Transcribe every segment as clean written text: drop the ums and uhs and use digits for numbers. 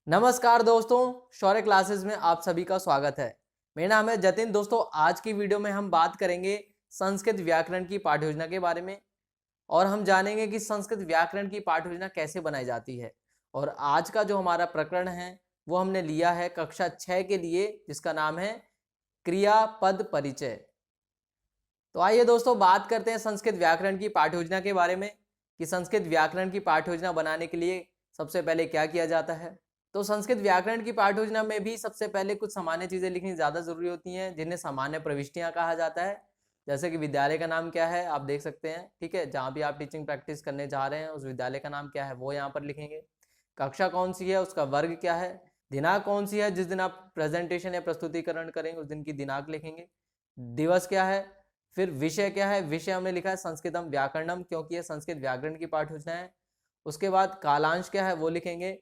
नमस्कार दोस्तों, शौर्य क्लासेस में आप सभी का स्वागत है। मेरा नाम है जतिन। दोस्तों, आज की वीडियो में हम बात करेंगे संस्कृत व्याकरण की पाठ्य योजना के बारे में और हम जानेंगे कि संस्कृत व्याकरण की पाठ्य योजना कैसे बनाई जाती है। और आज का जो हमारा प्रकरण है वो हमने लिया है कक्षा 6 के लिए, जिसका नाम है क्रियापद परिचय। तो आइए दोस्तों बात करते हैं संस्कृत व्याकरण की पाठ्य योजना के बारे में कि संस्कृत व्याकरण की पाठ्य योजना बनाने के लिए सबसे पहले क्या किया जाता है। तो संस्कृत व्याकरण की पाठ्य योजना में भी सबसे पहले कुछ सामान्य चीजें लिखनी ज्यादा जरूरी होती हैं, जिन्हें सामान्य प्रविष्टियां कहा जाता है। जैसे कि विद्यालय का नाम क्या है आप देख सकते हैं, ठीक है। जहाँ भी आप टीचिंग प्रैक्टिस करने जा रहे हैं उस विद्यालय का नाम क्या है वो यहाँ पर लिखेंगे। कक्षा कौन सी है, उसका वर्ग क्या है। दिनांक कौन सी है, जिस दिन आप प्रेजेंटेशन या प्रस्तुतिकरण करेंगे उस दिन की दिनांक लिखेंगे। दिवस क्या है। फिर विषय क्या है, विषय हमने लिखा है संस्कृतम व्याकरणम, क्योंकि ये संस्कृत व्याकरण की पाठ्य योजना है। उसके बाद कालांश क्या है वो लिखेंगे।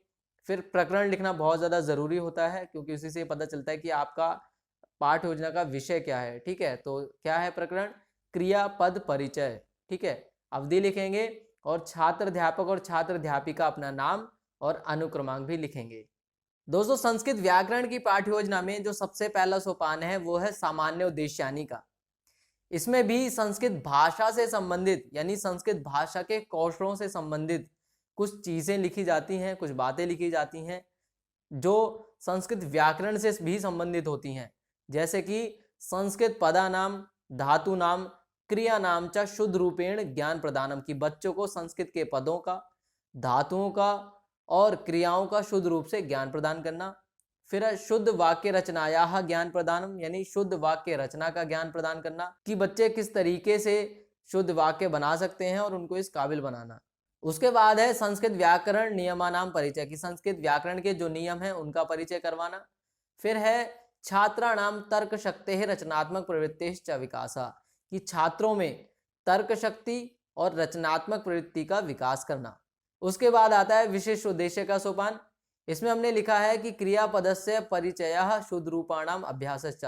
फिर प्रकरण लिखना बहुत ज़्यादा ज़रूरी होता है, क्योंकि उसी से पता चलता है कि आपका पाठ्य योजना का विषय क्या है, ठीक है। तो क्या है प्रकरण, क्रियापद परिचय, ठीक है। अवधि लिखेंगे और छात्र अध्यापक और छात्र अध्यापिका अपना नाम और अनुक्रमांक भी लिखेंगे। दोस्तों, संस्कृत व्याकरण की पाठ्य योजना में जो सबसे पहला सोपान है वो है सामान्य उद्देश्यानी का। इसमें भी संस्कृत भाषा से संबंधित यानी संस्कृत भाषा के कौशलों से संबंधित कुछ चीजें लिखी जाती हैं, कुछ बातें लिखी जाती हैं जो संस्कृत व्याकरण से भी संबंधित होती हैं। जैसे कि संस्कृत पदा नाम, धातु नाम, क्रिया नाम च शुद्ध रूपेण ज्ञान प्रदानम, की बच्चों को संस्कृत के पदों का, धातुओं का और क्रियाओं का शुद्ध रूप से ज्ञान प्रदान करना। फिर शुद्ध वाक्य रचनाया ज्ञान प्रदानम, यानी शुद्ध वाक्य रचना का ज्ञान प्रदान करना कि बच्चे किस तरीके से शुद्ध वाक्य बना सकते हैं और उनको इस काबिल बनाना। उसके बाद है संस्कृत व्याकरण नियमानाम परिचय, की संस्कृत व्याकरण के जो नियम हैं उनका परिचय करवाना। फिर है छात्राणाम तर्क शक्ति रचनात्मक प्रवृत्तिश्च विकासा, कि छात्रों में तर्क शक्ति और रचनात्मक प्रवृत्ति का विकास करना। उसके बाद आता है विशिष्ट उद्देश्य का सोपान। इसमें हमने लिखा है कि क्रियापदस्य परिचय शुद्ध रूपाणाम अभ्यासश्च,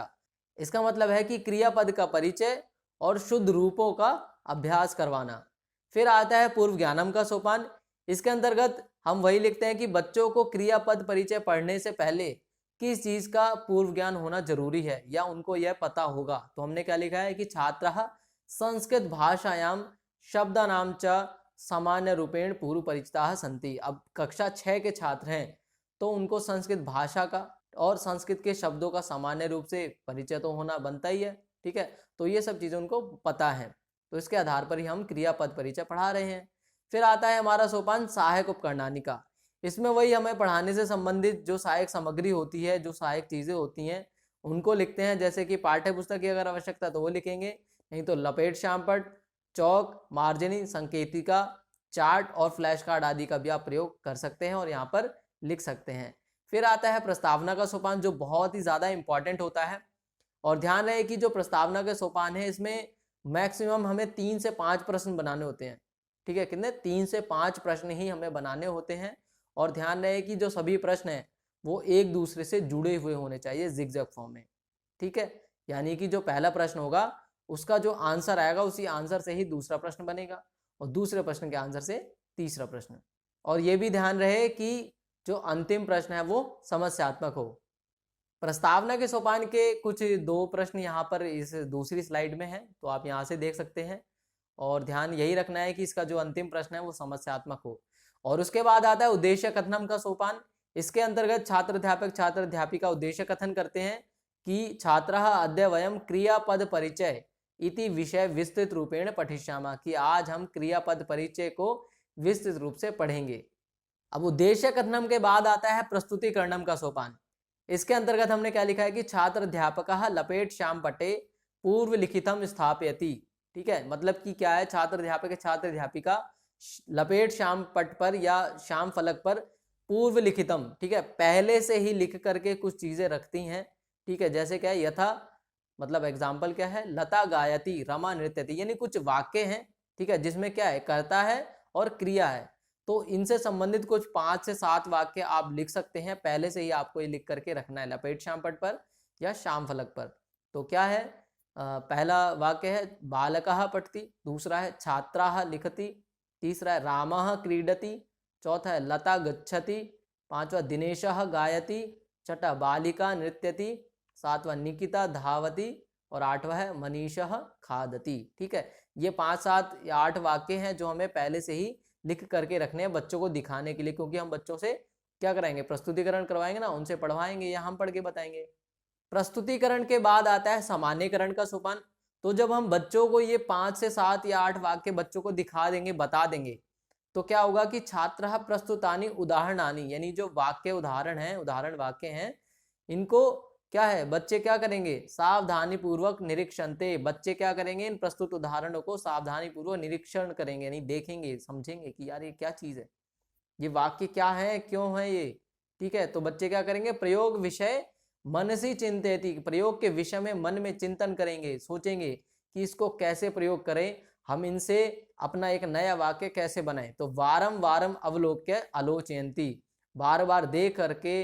इसका मतलब है कि क्रियापद का परिचय और शुद्ध रूपों का अभ्यास करवाना। फिर आता है पूर्व ज्ञानम का सोपान। इसके अंतर्गत हम वही लिखते हैं कि बच्चों को क्रियापद परिचय पढ़ने से पहले किस चीज का पूर्व ज्ञान होना जरूरी है या उनको यह पता होगा। तो हमने क्या लिखा है कि छात्रः संस्कृत भाषायाम शब्दानाम च सामान्य रूपेण पूर्व परिचिताः सन्ति। अब कक्षा 6 के छात्र हैं तो उनको संस्कृत भाषा का और संस्कृत के शब्दों का सामान्य रूप से परिचय तो होना बनता ही है, ठीक है। तो ये सब चीजें उनको पता है, तो इसके आधार पर ही हम क्रियापद परिचय पढ़ा रहे हैं। फिर आता है हमारा सोपान सहायक उपकरणानि का। इसमें वही हमें पढ़ाने से संबंधित जो सहायक सामग्री होती है, जो सहायक चीजें होती हैं उनको लिखते हैं। जैसे कि पाठ्य पुस्तक की अगर आवश्यकता तो वो लिखेंगे, नहीं तो लपेट श्यामपट, चौक, मार्जनी, संकेतिका, चार्ट और फ्लैश कार्ड आदि का भी आप प्रयोग कर सकते हैं और यहाँ पर लिख सकते हैं। फिर आता है प्रस्तावना का सोपान, जो बहुत ही ज्यादा इंपॉर्टेंट होता है। और ध्यान रहे कि जो प्रस्तावना के सोपान है इसमें मैक्सिमम हमें 3 से 5 प्रश्न बनाने होते हैं, ठीक है। कितने, 3 से 5 प्रश्न ही हमें बनाने होते हैं। और ध्यान रहे कि जो सभी प्रश्न हैं वो एक दूसरे से जुड़े हुए होने चाहिए जिगजैग फॉर्म में, ठीक है। यानी कि जो पहला प्रश्न होगा उसका जो आंसर आएगा उसी आंसर से ही दूसरा प्रश्न बनेगा और दूसरे प्रश्न के आंसर से तीसरा प्रश्न। और ये भी ध्यान रहे कि जो अंतिम प्रश्न है वो समस्यात्मक हो। प्रस्तावना के सोपान के कुछ 2 प्रश्न यहाँ पर इस दूसरी स्लाइड में है, तो आप यहाँ से देख सकते हैं। और ध्यान यही रखना है कि इसका जो अंतिम प्रश्न है वो समस्यात्मक हो। और उसके बाद आता है उद्देश्य कथनम का सोपान। इसके अंतर्गत छात्र अध्यापक छात्र अध्यापिका उद्देश्य कथन करते हैं कि छात्रः अद्य वयम क्रियापद परिचय इति विषय विस्तृत रूपेण पठिष्यामः, कि आज हम क्रियापद परिचय को विस्तृत रूप से पढ़ेंगे। अब उद्देश्य कथनम के बाद आता है प्रस्तुतिकरणम का सोपान। इसके अंतर्गत हमने क्या लिखा है कि छात्र अध्यापकः लपेट श्याम पटे पूर्व लिखितम स्थापयति, ठीक है। मतलब कि क्या है, छात्र अध्यापक छात्र अध्यापिका लपेट श्याम पट पर या श्याम फलक पर पूर्व लिखितम, ठीक है, पहले से ही लिख करके कुछ चीजें रखती हैं, ठीक है। जैसे क्या है, यथा मतलब एग्जाम्पल क्या है, लता गायती रमा नृत्यति, यानी कुछ वाक्य हैं, ठीक है, जिसमें क्या है, कर्ता है और क्रिया है। तो इनसे संबंधित कुछ 5 से 7 वाक्य आप लिख सकते हैं, पहले से ही आपको ये लिख करके रखना है लपेट श्याम पट पर या श्याम फलक पर। तो क्या है, पहला वाक्य है बालकः पठति, दूसरा है छात्राः लिखति, तीसरा है रामः क्रीडति, चौथा है लता गच्छति, 5वां दिनेशः गायति, 6वां बालिका नृत्यति, 7वां निकिता धावति और 8वां है मनीषः खादति। ठीक है, ये 5, 7 या 8 वाक्य हैं जो हमें पहले से ही लिख करके रखने हैं बच्चों को दिखाने के लिए, क्योंकि हम बच्चों से क्या कराएंगे, प्रस्तुतिकरण करवाएंगे ना, उनसे पढ़वाएंगे या हम पढ़ के बताएंगे। प्रस्तुतिकरण के बाद आता है सामान्यकरण का सोपान। तो जब हम बच्चों को ये 5 से 7 या 8 वाक्य बच्चों को दिखा देंगे, बता देंगे, तो क्या होगा कि छात्रः प्रस्तुतानि उदाहरणानि, यानी जो वाक्य उदाहरण है, उदाहरण वाक्य हैं, इनको क्या है, बच्चे क्या करेंगे, सावधानी पूर्वक निरीक्षणते, बच्चे क्या करेंगे, इन प्रस्तुत उदाहरणों को सावधानी पूर्वक निरीक्षण करेंगे, यानी देखेंगे, समझेंगे कि यार ये क्या चीज है, ये वाक्य क्या है, क्यों है ये। ठीक है, तो बच्चे क्या करेंगे, प्रयोग विषय मनसि चिंतयति, प्रयोग के विषय में मन में चिंतन करेंगे, सोचेंगे कि इसको कैसे प्रयोग करें, हम इनसे अपना एक नया वाक्य कैसे बनाएं। तो वारम वारम अवलोक्य आलोचयन्ति, बार बार देख करके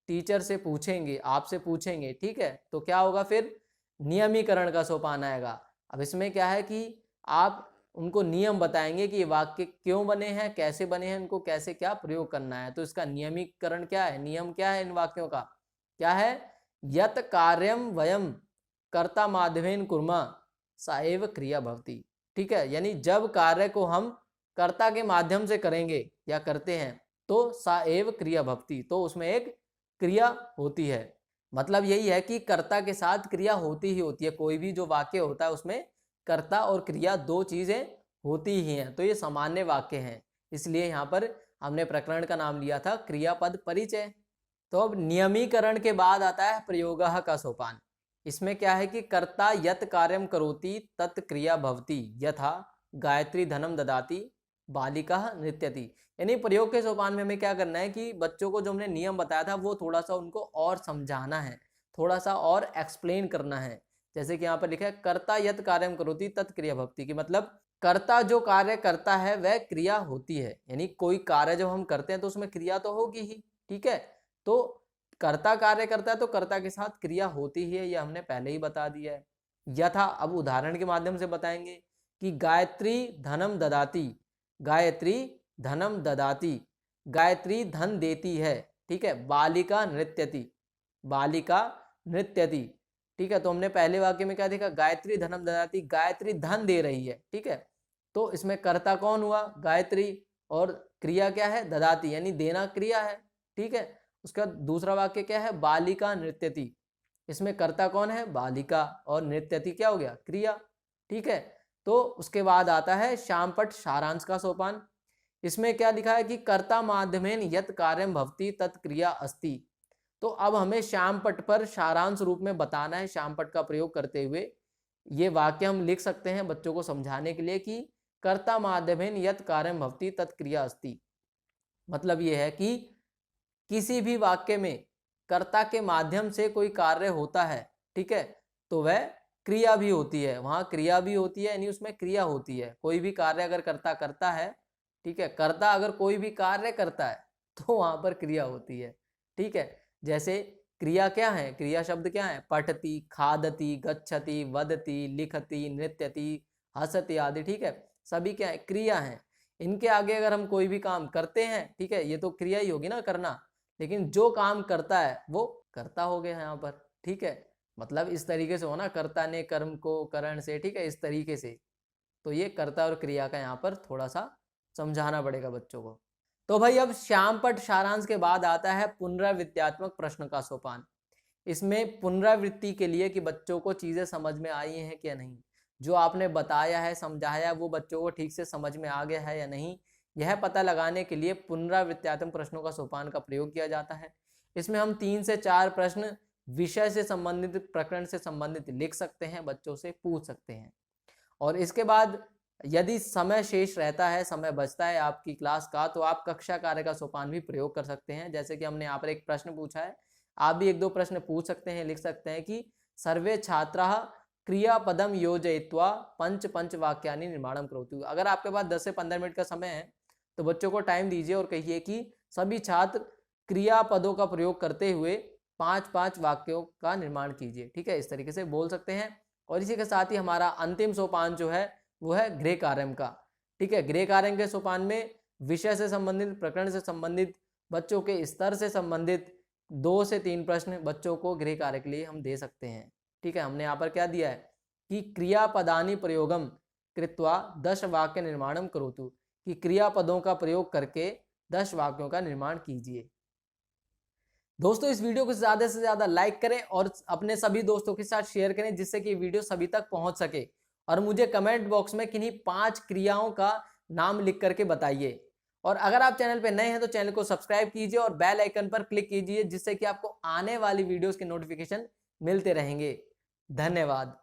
टीचर से पूछेंगे, आपसे पूछेंगे। ठीक है, तो क्या होगा फिर, नियमीकरण का सोपान आएगा। अब इसमें क्या है कि आप उनको नियम बताएंगे कि ये वाक्य क्यों बने हैं, कैसे बने हैं, इनको कैसे क्या प्रयोग करना है। तो इसका नियमीकरण क्या है, नियम क्या है इन वाक्यों का, क्या है, यत कार्यम वयम कर्ता माध्यमेन कुर्मा सा एव क्रिया भवति। ठीक है, यानी जब कार्य को हम कर्ता के माध्यम से करेंगे या करते हैं तो सा एव क्रिया भवति, तो उसमें एक क्रिया होती है। मतलब यही है कि कर्ता के साथ क्रिया होती ही होती है, कोई भी जो वाक्य होता है उसमें कर्ता और क्रिया दो चीजें होती ही हैं। तो ये सामान्य वाक्य हैं, इसलिए यहाँ पर हमने प्रकरण का नाम लिया था क्रियापद परिचय। तो अब नियमीकरण के बाद आता है प्रयोगः का सोपान। इसमें क्या है कि कर्ता यत कार्यम करोति तत् क्रिया भवति, यथा गायत्री धनम ददाति बालिका नृत्यति। यानी प्रयोग के सोपान में हमें क्या करना है कि बच्चों को जो हमने नियम बताया था वो थोड़ा सा उनको और समझाना है, थोड़ा सा और एक्सप्लेन करना है। जैसे कि यहाँ पर लिखा है कर्ता यत कार्यम करोति तत् क्रिया भवति, की मतलब कर्ता जो कार्य करता है वह क्रिया होती है, यानी कोई कार्य जब हम करते हैं तो उसमें क्रिया तो होगी ही। ठीक है, तो कर्ता कार्य करता है तो कर्ता के साथ क्रिया होती ही है, ये हमने पहले ही बता दिया है। यथा, अब उदाहरण के माध्यम से बताएंगे कि गायत्री धनम ददाती, गायत्री धनम ददाती, गायत्री धन देती है। ठीक है, बालिका नृत्यति, बालिका नृत्यति। ठीक है, तो हमने पहले वाक्य में क्या देखा, गायत्री धनम ददाती, गायत्री धन दे रही है। ठीक है, तो इसमें कर्ता कौन हुआ, गायत्री, और क्रिया क्या है, ददाती, यानी देना क्रिया है। ठीक है, उसका दूसरा वाक्य क्या है, बालिका नृत्यति, इसमें कर्ता कौन है, बालिका, और नृत्यति क्या हो गया, क्रिया। ठीक है, तो उसके बाद आता है श्यामपट सारांश का सोपान। इसमें क्या लिखा है कि कर्ता माध्यमेन यत कार्यम भवति तत्क्रिया अस्ति। तो अब हमें श्यामपट पर सारांश रूप में बताना है, श्यामपट का प्रयोग करते हुए ये वाक्य हम लिख सकते हैं बच्चों को समझाने के लिए कि कर्ता माध्यमेन यत कार्यम भवति तत्क्रिया अस्ति। मतलब ये है कि किसी भी वाक्य में कर्ता के माध्यम से कोई कार्य होता है, ठीक है, तो वह क्रिया भी होती है, वहां क्रिया भी होती है, यानी उसमें क्रिया होती है। कोई भी कार्य अगर कर्ता करता है, ठीक है, कर्ता अगर कोई भी कार्य करता है तो वहां पर क्रिया होती है। ठीक है, जैसे क्रिया क्या है, क्रिया शब्द क्या है, पठति, खादति, गच्छति, वदति, लिखति, नृत्यति, हसति आदि। ठीक है, सभी क्या है, क्रिया है। इनके आगे अगर हम कोई भी काम करते हैं, ठीक है, ये तो क्रिया ही होगी ना, करना, लेकिन जो काम करता है वो कर्ता हो गया यहाँ पर। ठीक है, मतलब इस तरीके से होना, कर्ता ने कर्म को करण से, ठीक है, इस तरीके से। तो ये कर्ता और क्रिया का यहाँ पर थोड़ा सा समझाना पड़ेगा बच्चों को। तो भाई अब श्यामपट सारांश के बाद आता है पुनरावृत्त्यात्मक प्रश्न का सोपान। इसमें पुनरावृत्ति के लिए कि बच्चों को चीजें समझ में आई हैं क्या नहीं, जो आपने बताया है, समझाया, वो बच्चों को ठीक से समझ में आ गया है या नहीं, यह पता लगाने के लिए पुनरावृत्त्यात्मक प्रश्नों का सोपान का प्रयोग किया जाता है। इसमें हम 3 से 4 प्रश्न विषय से संबंधित, प्रकरण से संबंधित लिख सकते हैं, बच्चों से पूछ सकते हैं। और इसके बाद यदि समय शेष रहता है, समय बचता है आपकी क्लास का, तो आप कक्षा कार्य का सोपान भी प्रयोग कर सकते हैं। जैसे कि हमने यहाँ पर एक प्रश्न पूछा है, आप भी 1-2 प्रश्न पूछ सकते हैं, लिख सकते हैं कि सर्वे छात्राः क्रियापदम योजयित्वा पंच वाक्यानि निर्माणम करोतु। अगर आपके पास 10 से 15 मिनट का समय है तो बच्चों को टाइम दीजिए और कहिए कि सभी छात्र क्रियापदों का प्रयोग करते हुए 5-5 वाक्यों का निर्माण कीजिए। ठीक है, इस तरीके से बोल सकते हैं। और इसी के साथ ही हमारा अंतिम सोपान जो है वो है गृह कार्यम का। ठीक है, गृह कार्यम के सोपान में विषय से संबंधित, प्रकरण से संबंधित बच्चों के स्तर से संबंधित 2 से 3 प्रश्न बच्चों को गृह कार्य के लिए हम दे सकते हैं। ठीक है, हमने यहाँ पर क्या दिया है कि क्रियापदानि प्रयोगम कृत्वा 10 वाक्य निर्माणम करोतु, कि क्रियापदों का प्रयोग करके 10 वाक्यों का निर्माण कीजिए। दोस्तों इस वीडियो को ज़्यादा से ज़्यादा लाइक करें और अपने सभी दोस्तों के साथ शेयर करें, जिससे कि वीडियो सभी तक पहुंच सके। और मुझे कमेंट बॉक्स में किन्हीं 5 क्रियाओं का नाम लिख करके बताइए। और अगर आप चैनल पे नए हैं तो चैनल को सब्सक्राइब कीजिए और बेल आइकन पर क्लिक कीजिए, जिससे कि आपको आने वाली वीडियोस के नोटिफिकेशन मिलते रहेंगे। धन्यवाद।